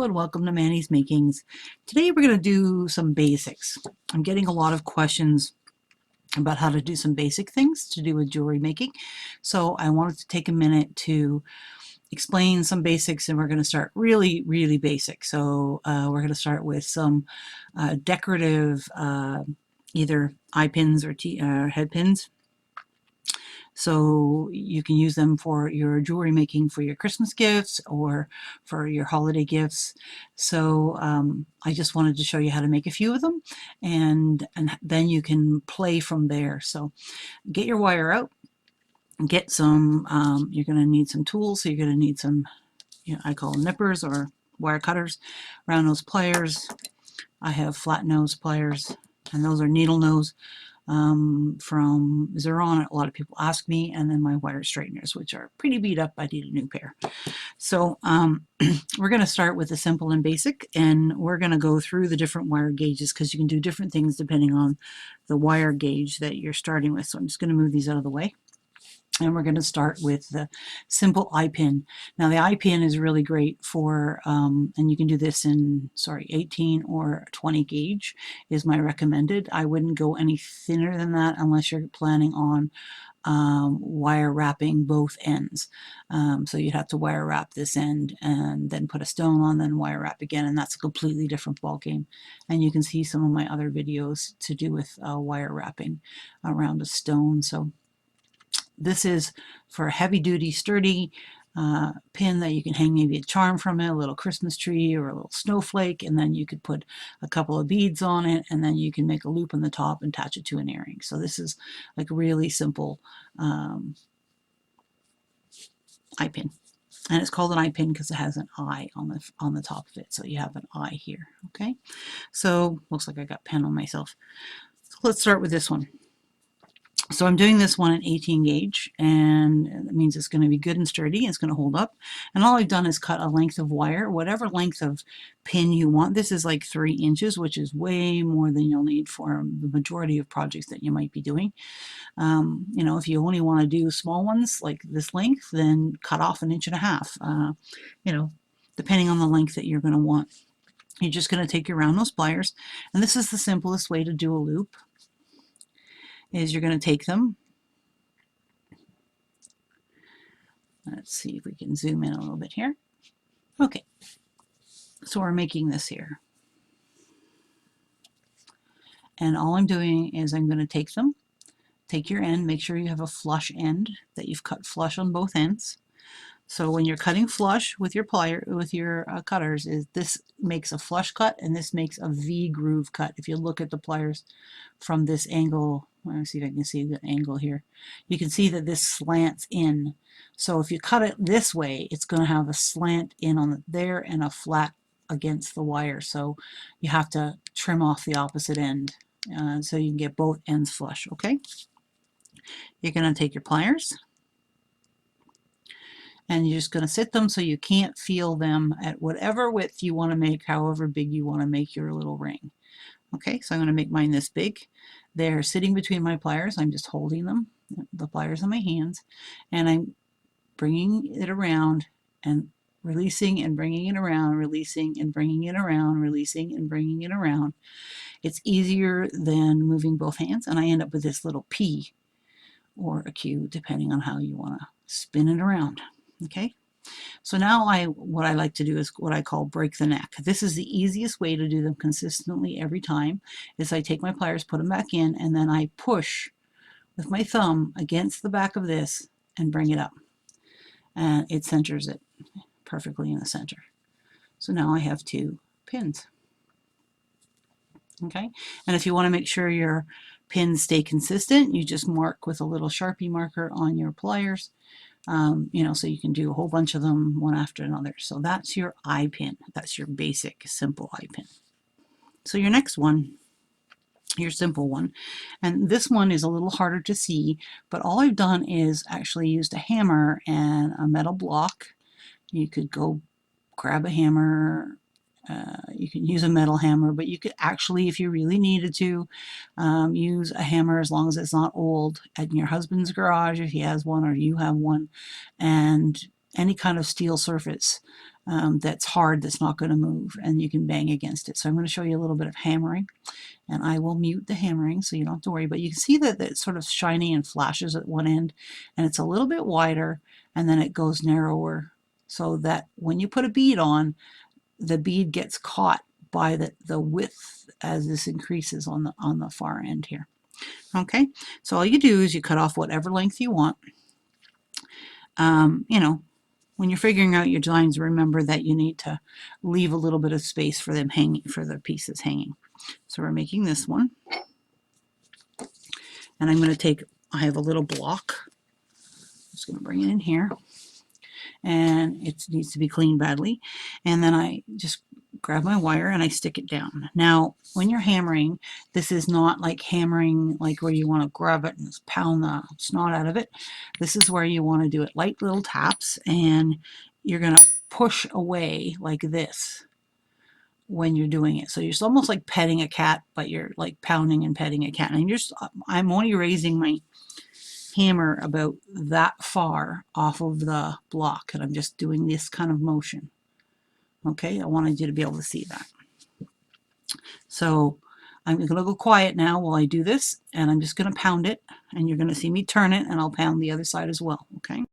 Hello and welcome to Manny's Makings. Today we're going to do some basics. I'm getting a lot of questions about how to do some basic things to do with jewelry making. So I wanted to take a minute to explain some basics, and we're going to start really basic. So we're going to start with some decorative either eye pins or head pins. So you can use them for your jewelry making for your Christmas gifts or for your holiday gifts. So I just wanted to show you how to make a few of them, and then you can play from there. So get your wire out, get some, you're going to need some tools. So you're going to need some, I call them nippers or wire cutters, round nose pliers. I have flat nose pliers, and those are needle nose. From Zeron, a lot of people ask me, and then my wire straighteners, which are pretty beat up. I need a new pair. So we're going to start with the simple and basic, and we're going to go through the different wire gauges because you can do different things depending on the wire gauge that you're starting with. So I'm just going to move these out of the way. And we're going to start with the simple eye pin. Now the eye pin is really great for, and you can do this in, 18 or 20 gauge is my recommended. I wouldn't go any thinner than that unless you're planning on wire wrapping both ends. So you'd have to wire wrap this end and then put a stone on, then wire wrap again, and that's a completely different ball game. And you can see some of my other videos to do with wire wrapping around a stone. So this is for a heavy-duty, sturdy pin that you can hang maybe a charm from it, a little Christmas tree or a little snowflake, and then you could put a couple of beads on it, and then you can make a loop on the top and attach it to an earring. So this is like really simple eye pin. And it's called an eye pin because it has an eye on the top of it. So you have an eye here, okay? So looks like I got pen on myself. So let's start with this one. So I'm doing this one in 18 gauge, and that means it's going to be good and sturdy. It's going to hold up. And all I've done is cut a length of wire, whatever length of pin you want. This is like 3 inches, which is way more than you'll need for the majority of projects that you might be doing. If you only want to do small ones like this length, then cut off 1.5 inches, depending on the length that you're going to want. You're just going to take your round nose pliers, and this is the simplest way to do a loop. Is you're going to take them. Let's see if we can zoom in a little bit here. Okay, so we're making this here. And all I'm doing is I'm going to take them, take your end, make sure you have a flush end, that you've cut flush on both ends. So when you're cutting flush with your cutters, this makes a flush cut, and this makes a V groove cut. If you look at the pliers from this angle, let me see if I can see the angle here. You can see that this slants in. So if you cut it this way, it's going to have a slant in on there and a flat against the wire. So you have to trim off the opposite end so you can get both ends flush. Okay. You're going to take your pliers, and you're just going to sit them so you can't feel them at whatever width you want to make, however big you want to make your little ring. Okay, so I'm going to make mine this big. They're sitting between my pliers. I'm just holding them, the pliers in my hands, and I'm bringing it around and releasing and bringing it around, releasing and bringing it around, releasing and bringing it around. It's easier than moving both hands, and I end up with this little P or a Q, depending on how you want to spin it around. Okay, so now what I like to do is what I call break the neck. This is the easiest way to do them consistently every time, is I take my pliers, put them back in, and then I push with my thumb against the back of this and bring it up. And it centers it perfectly in the center. So now I have 2 pins. Okay, and if you want to make sure your pins stay consistent, you just mark with a little Sharpie marker on your pliers. So you can do a whole bunch of them one after another. So that's your eye pin. That's your basic simple eye pin. So your next one, your simple one, and this one is a little harder to see, but all I've done is actually used a hammer and a metal block. You could go grab a hammer. You can use a metal hammer, but you could actually, if you really needed to, use a hammer as long as it's not old in your husband's garage if he has one or you have one, and any kind of steel surface that's hard, that's not going to move, and you can bang against it. So I'm going to show you a little bit of hammering, and I will mute the hammering so you don't have to worry. But you can see that it's sort of shiny and flashes at one end, and it's a little bit wider, and then it goes narrower, so that when you put a bead on, the bead gets caught by the width as this increases on the far end here. Okay, so all you do is you cut off whatever length you want. You know, when you're figuring out your designs, remember that you need to leave a little bit of space for them hanging, for the pieces hanging. So we're making this one, and I'm going to take, I have a little block. I'm just going to bring it in here, and it needs to be cleaned badly, and then I just grab my wire and I stick it down. Now when you're hammering, this is not like hammering like where you want to grab it and pound the snot out of it. This is where you want to do it light little taps, and you're going to push away like this when you're doing it. So you're almost like petting a cat, but you're like pounding and petting a cat. And I'm only raising my hammer about that far off of the block, and I'm just doing this kind of motion. Okay, I wanted you to be able to see that. So I'm going to go quiet now while I do this, and I'm just going to pound it, and you're going to see me turn it, and I'll pound the other side as well. Okay.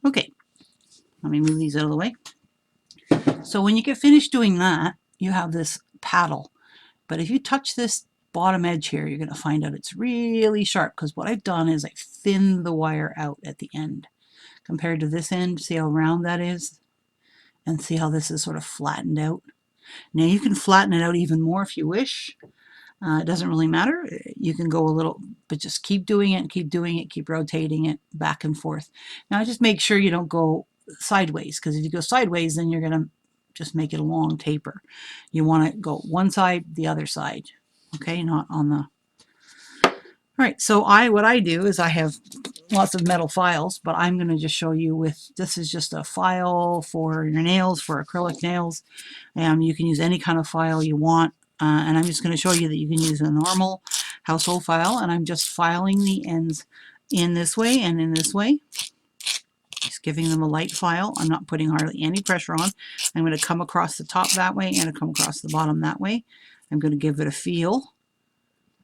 Okay, let me move these out of the way. So when you get finished doing that, you have this paddle. But if you touch this bottom edge here, you're going to find out it's really sharp, because what I've done is I thinned the wire out at the end. Compared to this end, see how round that is? And see how this is sort of flattened out? Now you can flatten it out even more if you wish. It doesn't really matter. You can go a little, but just keep doing it, keep rotating it back and forth. Now just make sure you don't go sideways, because if you go sideways, then you're going to just make it a long taper. You want to go one side, the other side. Okay, not on the... All right, so what I do is I have lots of metal files, but I'm going to just show you with, this is just a file for your nails, for acrylic nails. You can use any kind of file you want. And I'm just going to show you that you can use a normal household file, and I'm just filing the ends in this way and in this way. Just giving them a light file. I'm not putting hardly any pressure on. I'm going to come across the top that way and come across the bottom that way. I'm going to give it a feel,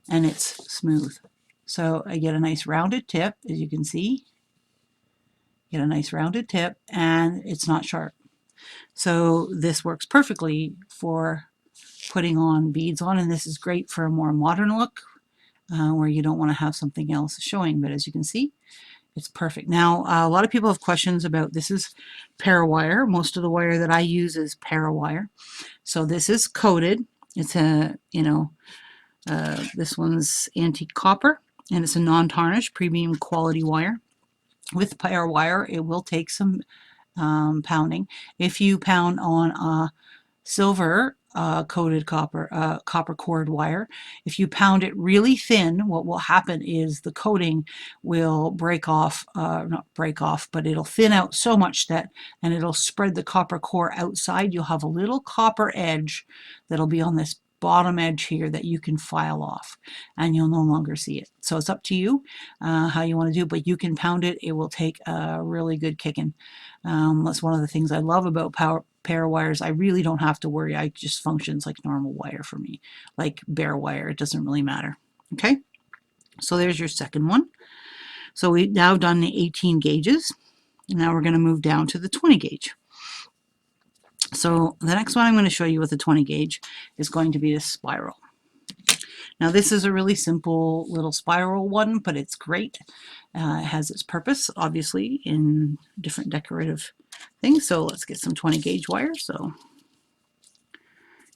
and it's smooth. So I get a nice rounded tip, as you can see. Get a nice rounded tip, and it's not sharp. So this works perfectly for putting on beads on, and this is great for a more modern look where you don't want to have something else showing, but as you can see, it's perfect. Now a lot of people have questions about, this is Parawire. Most of the wire that I use is Parawire. So this is coated. It's a, this one's antique copper, and it's a non-tarnished premium quality wire. With Parawire, it will take some pounding. If you pound on a silver coated copper cord wire, if you pound it really thin, what will happen is the coating will break off, not break off, but it'll thin out so much that, and it'll spread the copper core outside. You'll have a little copper edge that'll be on this bottom edge here that you can file off, and you'll no longer see it. So it's up to you how you want to do it, but you can pound it. It will take a really good kicking. That's one of the things I love about Parawires. I really don't have to worry. I just functions like normal wire for me, like bare wire. It doesn't really matter. Okay, so there's your second one. So we've now done the 18 gauges. Now we're going to move down to the 20 gauge. So the next one I'm going to show you with the 20 gauge is going to be a spiral. Now this is a really simple little spiral one, but it's great. It has its purpose, obviously, in different decorative things. So let's get some 20 gauge wire. So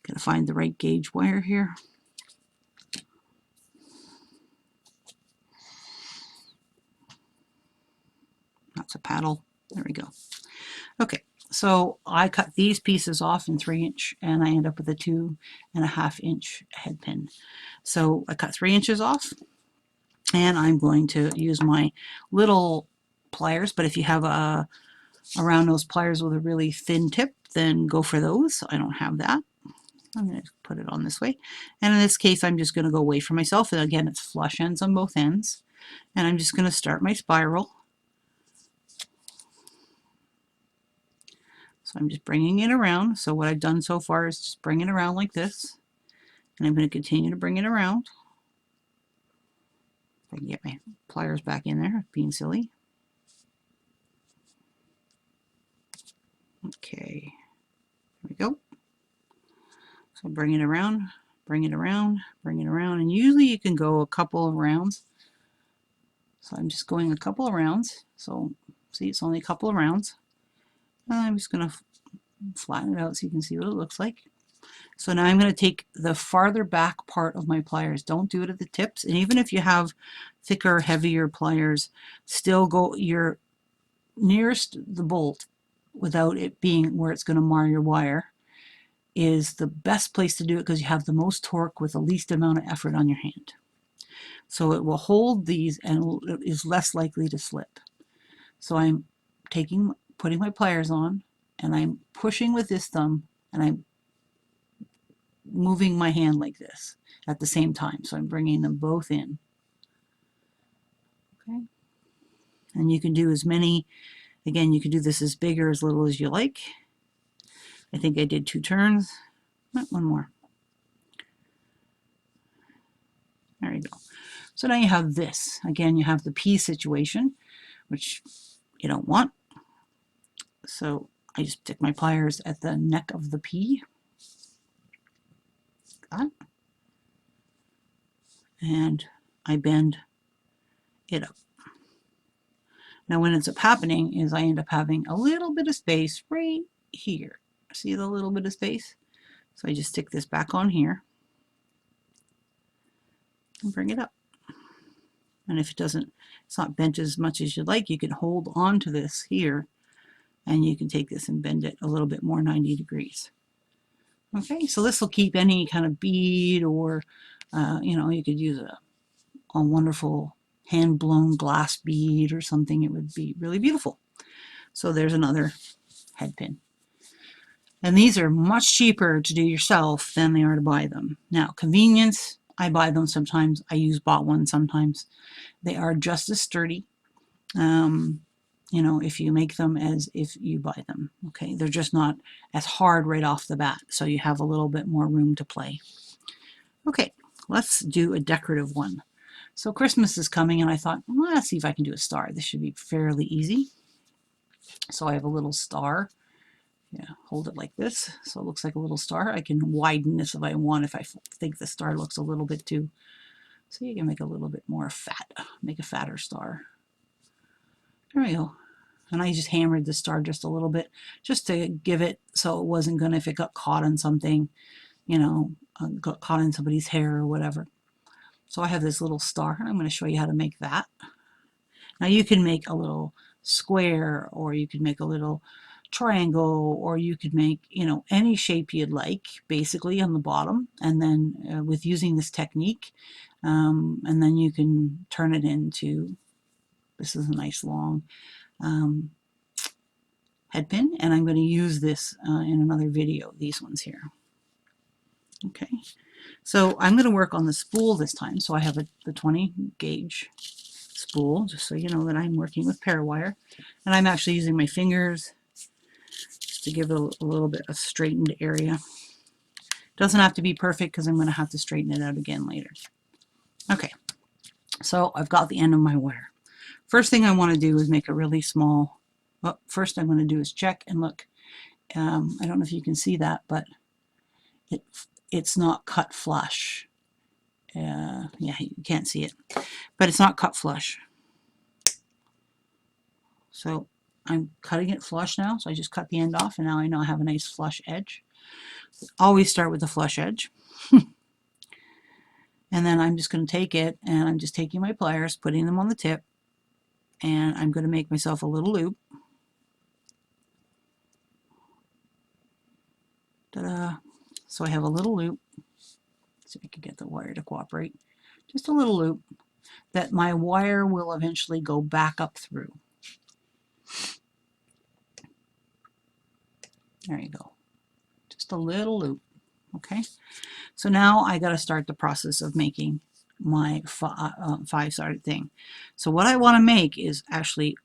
gotta find the right gauge wire here. That's a paddle. There we go. Okay, so I cut these pieces off in 3-inch, and I end up with a 2.5-inch head pin. So I cut 3 inches off, And I'm going to use my little pliers, but if you have a round nose pliers with a really thin tip, then go for those. I don't have that. I'm going to put it on this way. And in this case, I'm just going to go away from myself. And again, it's flush ends on both ends. And I'm just going to start my spiral. So I'm just bringing it around. So what I've done so far is just bring it around like this. And I'm going to continue to bring it around. If I can get my pliers back in there, being silly. Okay, there we go. So bring it around, bring it around, bring it around, and usually you can go a couple of rounds. So I'm just going a couple of rounds. So see, it's only a couple of rounds. I'm just going to flatten it out so you can see what it looks like. So now I'm going to take the farther back part of my pliers. Don't do it at the tips. And even if you have thicker, heavier pliers, still go your nearest the bolt without it being where it's going to mar your wire is the best place to do it because you have the most torque with the least amount of effort on your hand. So it will hold these and it is less likely to slip. So I'm putting my pliers on and I'm pushing with this thumb and I'm moving my hand like this at the same time. So I'm bringing them both in. Okay. And you can do as many, again, you can do this as big or as little as you like. I think I did 2 turns. One more. There you go. So now you have this. Again, you have the P situation, which you don't want. So I just stick my pliers at the neck of the P. Got it. And I bend it up. Now what ends up happening is I end up having a little bit of space right here. See the little bit of space? So I just stick this back on here and bring it up. And if it's not bent as much as you'd like, you can hold on to this here and you can take this and bend it a little bit more, 90 degrees. Okay, so this will keep any kind of bead or, you know, you could use a wonderful hand-blown glass bead or something. It would be really beautiful. So there's another head pin. And these are much cheaper to do yourself than they are to buy them. Now, convenience, I buy them sometimes. I use bought ones sometimes. They are just as sturdy, you know, if you make them as if you buy them. Okay, they're just not as hard right off the bat, so you have a little bit more room to play. Okay, let's do a decorative one. So Christmas is coming, and I thought, well, let's see if I can do a star. This should be fairly easy. So I have a little star. Yeah, hold it like this so it looks like a little star. I can widen this if I want, if I think the star looks a little bit too. So you can make a little bit more fat, make a fatter star. There we go. And I just hammered the star just a little bit, just to give it so it wasn't gonna, if it got caught on something, you know, got caught in somebody's hair or whatever. So I have this little star, and I'm going to show you how to make that. Now you can make a little square, or you can make a little triangle, or you could make, you know, any shape you'd like, basically on the bottom, and then with using this technique, and then you can turn it into, this is a nice long head pin, and I'm going to use this in another video, these ones here. Okay, so I'm going to work on the spool this time. So I have the 20 gauge spool, just so you know that I'm working with Parawire, and I'm actually using my fingers just to give it a little bit of straightened area. Doesn't have to be perfect because I'm going to have to straighten it out again later. Okay, so I've got the end of my wire. First thing I want to do is make a really small, well, first I'm going to do is check and look. I don't know if you can see that, but it's not cut flush. Yeah, you can't see it, but it's not cut flush. So I'm cutting it flush now, so I just cut the end off, and now I know I have a nice flush edge. Always start with the flush edge. And then I'm just going to take it, and I'm just taking my pliers, putting them on the tip, and I'm going to make myself a little loop. Ta-da! So I have a little loop. See if I can get the wire to cooperate. Just a little loop. that my wire will eventually go back up through. There you go. Just a little loop. Okay. So now I got to start the process of making my five-sided thing. So what I want to make is actually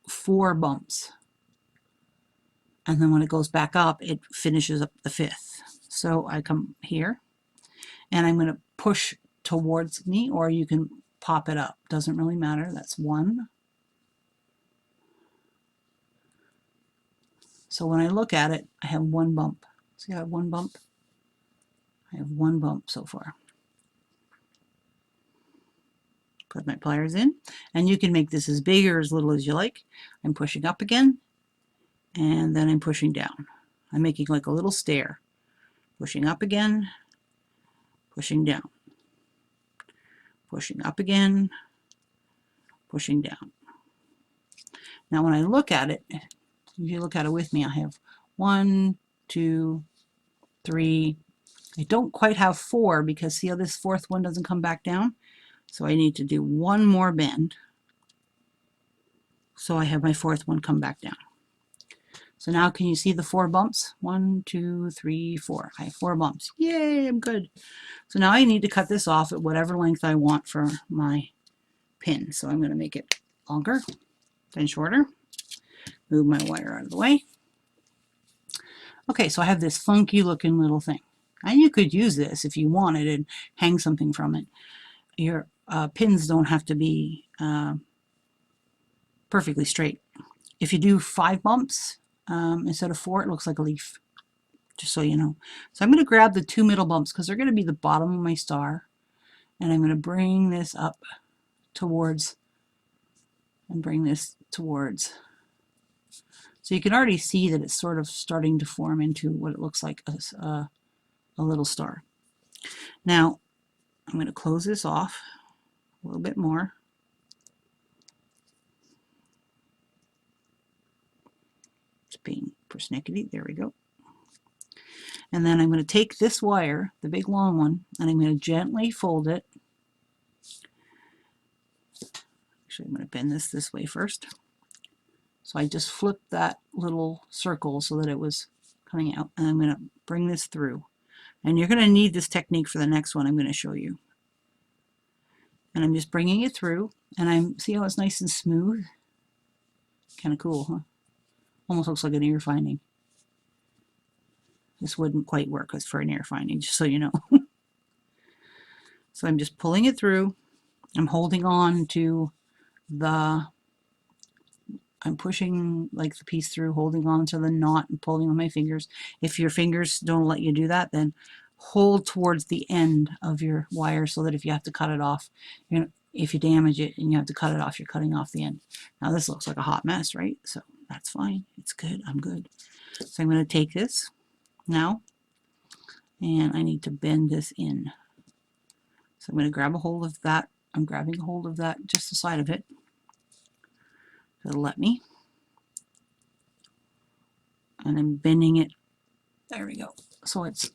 4 bumps. And then when it goes back up, it finishes up the 5th. So I come here and I'm going to push towards me, or you can pop it up. Doesn't really matter. That's 1. So when I look at it, I have 1 bump. See, I have 1 bump. I have 1 bump so far. Put my pliers in, and you can make this as big or as little as you like. I'm pushing up again, and then I'm pushing down. I'm making like a little stair. Pushing up again, pushing down. Pushing up again, pushing down. Now when I look at it, if you look at it with me, I have 1, 2, 3. I don't quite have 4 because see how this 4th one doesn't come back down? So I need to do 1 more bend. So I have my 4th one come back down. So now can you see the 4 bumps? 1, 2, 3, 4. I have 4 bumps. Yay, I'm good. So now I need to cut this off at whatever length I want for my pin. So I'm going to make it longer, then shorter. Move my wire out of the way. Okay, so I have this funky looking little thing. And you could use this if you wanted and hang something from it. Your pins don't have to be perfectly straight. If you do 5 bumps instead of 4, it looks like a leaf, just so you know. So I'm going to grab the 2 middle bumps because they're going to be the bottom of my star, and I'm going to bring this up towards and bring this towards. So you can already see that it's sort of starting to form into what it looks like a little star. Now I'm going to close this off a little bit more. Just being persnickety. There we go. And then I'm going to take this wire, the big long one, and I'm going to gently fold it. Actually, I'm going to bend this way first. So I just flipped that little circle so that it was coming out, and I'm going to bring this through. And you're going to need this technique for the next one I'm going to show you. And I'm just bringing it through, and see how it's nice and smooth? Kind of cool, huh? Almost looks like an ear finding. This wouldn't quite work as for an ear finding, just so you know. So I'm just pulling it through. I'm holding on to I'm pushing like the piece through, holding on to the knot and pulling with my fingers. If your fingers don't let you do that, then hold towards the end of your wire so that if you have to cut it off, if you damage it and you have to cut it off, you're cutting off the end. Now this looks like a hot mess, right? So that's fine. It's good. I'm good. So I'm going to take this now, and I need to bend this in. So I'm going to grab a hold of that. I'm grabbing a hold of that, just the side of it. It'll let me. And I'm bending it. There we go. So it's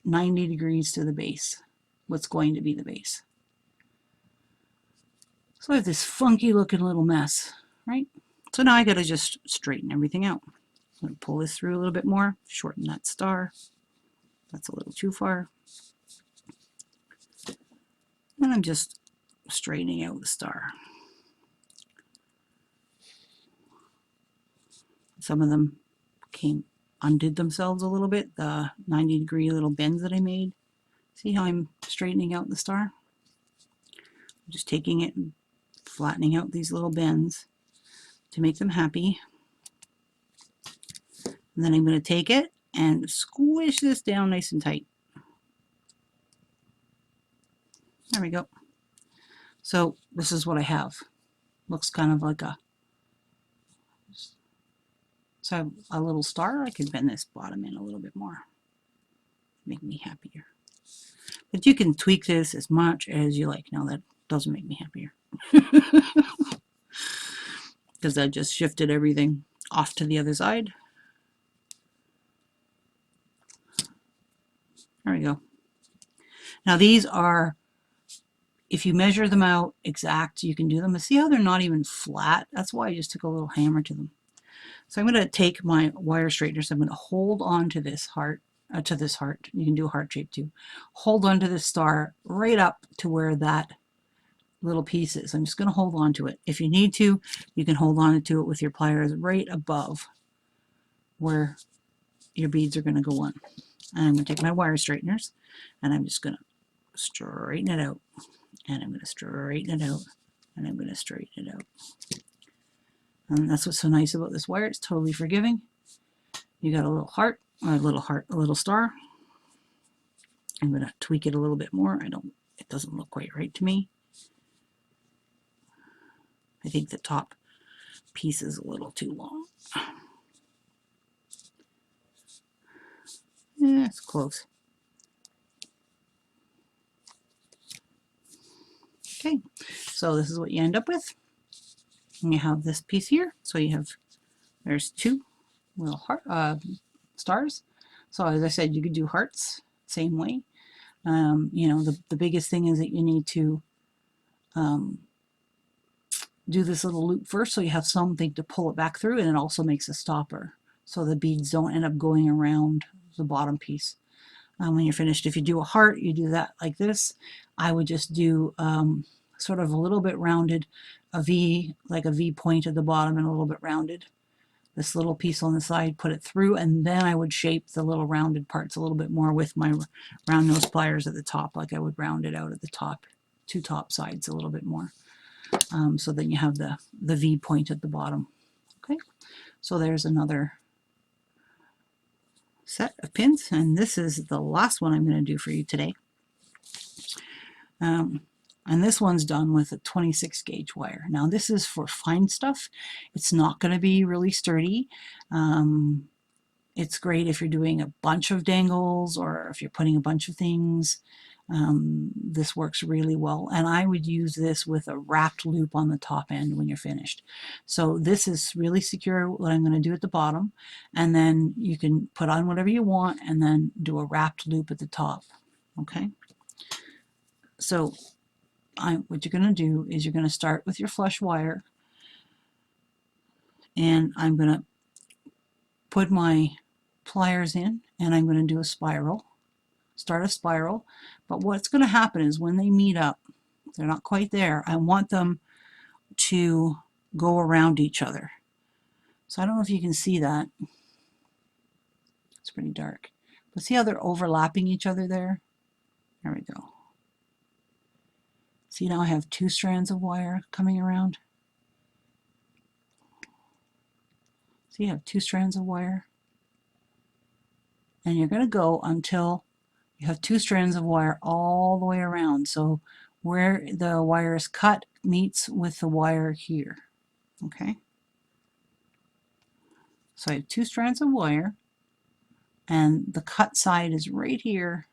90 degrees to the base. What's going to be the base. So I have this funky looking little mess, right? So now I got to just straighten everything out. I'm going to pull this through a little bit more, shorten that star. That's a little too far. And I'm just straightening out the star. Some of them undid themselves a little bit, the 90-degree little bends that I made. See how I'm straightening out the star? I'm just taking it and flattening out these little bends to make them happy. And then I'm going to take it and squish this down nice and tight. There we go. So this is what I have. Looks kind of like a little star. I could bend this bottom in a little bit more. Make me happier. But you can tweak this as much as you like. Now that doesn't make me happier. Because I just shifted everything off to the other side. There we go. Now these are, if you measure them out exact, you can do them. But see how they're not even flat? That's why I just took a little hammer to them. So I'm going to take my wire straighteners. I'm going to hold on to this heart, You can do a heart shape too. Hold on to this star right up to where that little piece is. I'm just going to hold on to it. If you need to, you can hold on to it with your pliers right above where your beads are going to go on. And I'm going to take my wire straighteners and I'm just going to straighten it out. And I'm going to straighten it out. And I'm going to straighten it out. And that's what's so nice about this wire. It's totally forgiving. You got a little heart, a little star. I'm going to tweak it a little bit more. It doesn't look quite right to me. I think the top piece is a little too long. Yeah, it's close. Okay, so this is what you end up with. And you have this piece here. So there's two little stars. So as I said, you could do hearts same way. You know, the biggest thing is that you need to do this little loop first so you have something to pull it back through, and it also makes a stopper so the beads don't end up going around the bottom piece. When you're finished, if you do a heart, you do that like this. I would just do sort of a little bit rounded, a V, like a V point at the bottom and a little bit rounded. This little piece on the side, put it through, and then I would shape the little rounded parts a little bit more with my round nose pliers at the top, like I would round it out at the top, two top sides a little bit more. So then you have the V point at the bottom. Okay, so there's another set of pins, and this is the last one I'm going to do for you today. And this one's done with a 26 gauge wire. Now this is for fine stuff. It's not going to be really sturdy. It's great if you're doing a bunch of dangles or if you're putting a bunch of things. This works really well, and I would use this with a wrapped loop on the top end when you're finished. So this is really secure, what I'm going to do at the bottom, and then you can put on whatever you want and then do a wrapped loop at the top. Okay, so what you're going to do is you're going to start with your flush wire, and I'm going to put my pliers in, and I'm going to do a spiral. Start a spiral, but what's going to happen is when they meet up, they're not quite there, I want them to go around each other. So I don't know if you can see that. It's pretty dark. But see how they're overlapping each other there? There we go. See, now I have two strands of wire coming around. See, you have two strands of wire. And you're going to go until you have two strands of wire all the way around. So where the wire is cut meets with the wire here. Okay. So I have two strands of wire, and the cut side is right here,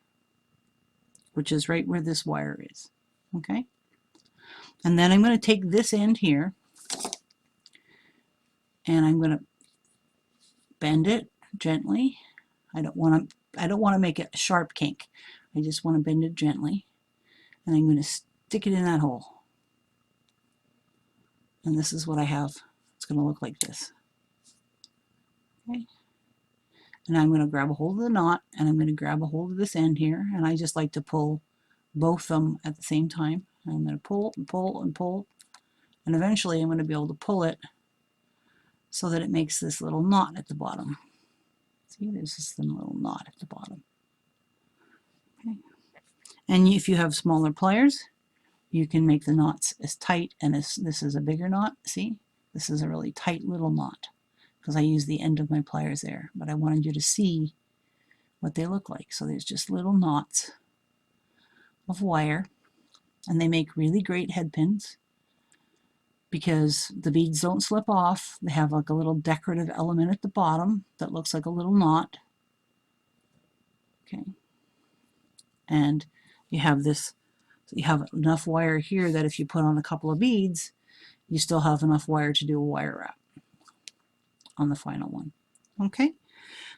which is right where this wire is. Okay. And then I'm going to take this end here, and I'm going to bend it gently. I don't want to make it a sharp kink. I just want to bend it gently, and I'm going to stick it in that hole. And this is what I have. It's going to look like this. Okay. And I'm going to grab a hold of the knot, and I'm going to grab a hold of this end here, and I just like to pull both of them at the same time. I'm going to pull and pull and pull, and eventually I'm going to be able to pull it so that it makes this little knot at the bottom. See, there's this little knot at the bottom. Okay. And if you have smaller pliers, you can make the knots as tight, and this is a bigger knot. See, this is a really tight little knot because I use the end of my pliers there, but I wanted you to see what they look like. So there's just little knots of wire, and they make really great head pins because the beads don't slip off. They have like a little decorative element at the bottom that looks like a little knot. Okay. And you have this, so you have enough wire here that if you put on a couple of beads, you still have enough wire to do a wire wrap on the final one. Okay.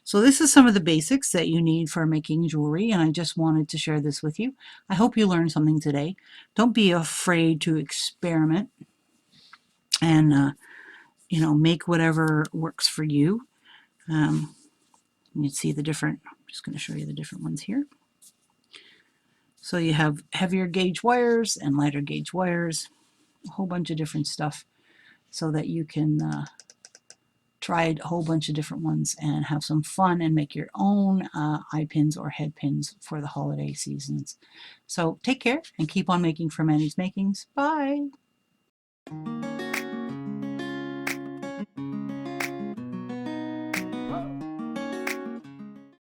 So this is some of the basics that you need for making jewelry, and I just wanted to share this with you. I hope you learned something today. Don't be afraid to experiment and make whatever works for you. You see the different, I'm just going to show you the different ones here. So you have heavier gauge wires and lighter gauge wires, a whole bunch of different stuff so that you can try a whole bunch of different ones and have some fun and make your own eye pins or head pins for the holiday seasons. So take care and keep on making for Manny's Makings. Bye!